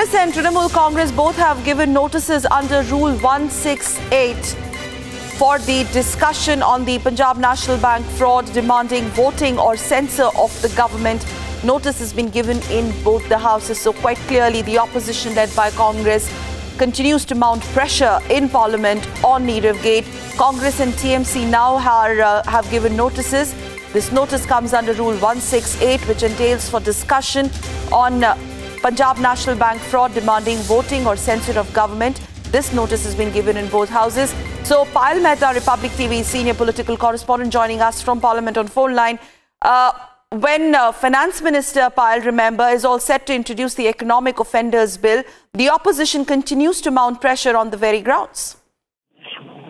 Congress and Trinamool Congress both have given notices under Rule 168 for the discussion on the Punjab National Bank fraud, demanding voting or censure of the government. Notice has been given in both the houses. So quite clearly, the opposition led by Congress continues to mount pressure in Parliament on Nirav Gate. Congress and TMC now have given notices. This notice comes under Rule 168, which entails for discussion on Punjab National Bank fraud, demanding voting or censure of government. This notice has been given in both houses. So Payal Mehta, Republic TV senior political correspondent, joining us from Parliament on phone line. When Finance Minister Payal, remember, is all set to introduce the Economic Offenders Bill, the opposition continues to mount pressure on the very grounds.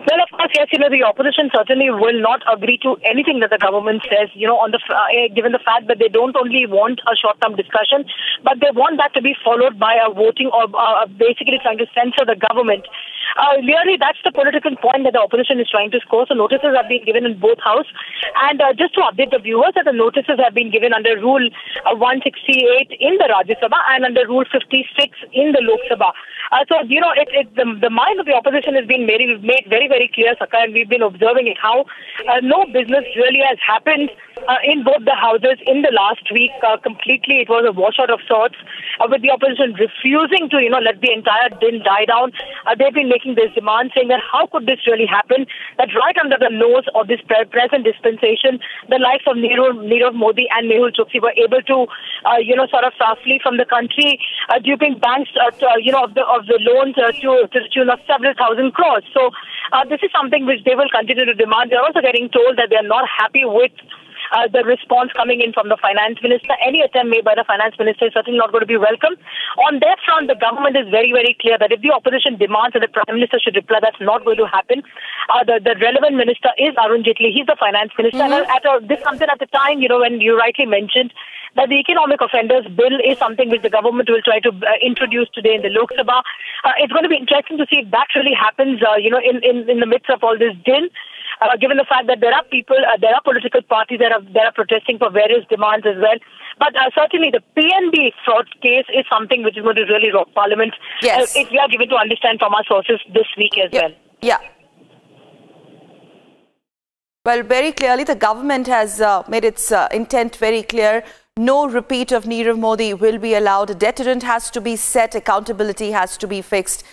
Well, of course, yes, the opposition certainly will not agree to anything that the government says, given the fact that they don't only want a short-term discussion, but they want that to be followed by a voting or basically trying to censor the government. Really, that's the political point that the opposition is trying to score. So notices have been given in both houses. And just to update the viewers, that the notices have been given under Rule 168 in the Rajya Sabha and under Rule 56 in the Lok Sabha. The mind of the opposition has been made very, very clear, Saka, and we've been observing it, how no business really has happened in both the houses in the last week. Completely, it was a washout of sorts, with the opposition refusing to, let the entire din die down. They've been making this demand, saying that how could this really happen, that right under the nose of this present dispensation, the likes of Nirav Modi and Mehul Choksi were able to, flee from the country, duping banks, of the loans to the tune of several thousand crores. So this is something which they will continue to demand. They're also getting told that they're not happy with the response coming in from the finance minister. Any attempt made by the finance minister is certainly not going to be welcome. On their front, the government is very, very clear that if the opposition demands that the prime minister should reply, that's not going to happen. The relevant minister is Arun Jaitley. He's the finance minister. And this comes in at the time, when you rightly mentioned that the Economic Offenders Bill is something which the government will try to introduce today in the Lok Sabha. It's going to be interesting to see if that really happens, in the midst of all this din. Given the fact that there are people, there are political parties that are protesting for various demands as well. But certainly the PNB fraud case is something which is going to really rock Parliament. Yes. If we are given to understand from our sources this week as well. Yeah. Well, very clearly the government has made its intent very clear. No repeat of Nirav Modi will be allowed. A deterrent has to be set. Accountability has to be fixed.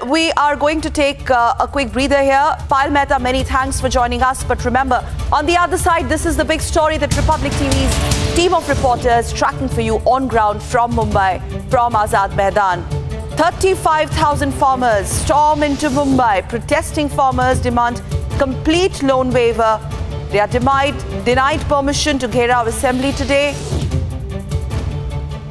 We are going to take a quick breather here. Payal Mehta, many thanks for joining us. But remember, on the other side, this is the big story that Republic TV's team of reporters tracking for you on ground from Mumbai, from Azad Maidan. 35,000 farmers storm into Mumbai. Protesting farmers demand complete loan waiver. They are denied permission to Gherao Assembly today.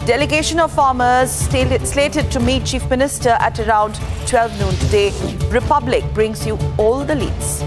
Delegation of farmers slated to meet Chief Minister at around 12 noon today. Republic brings you all the leads.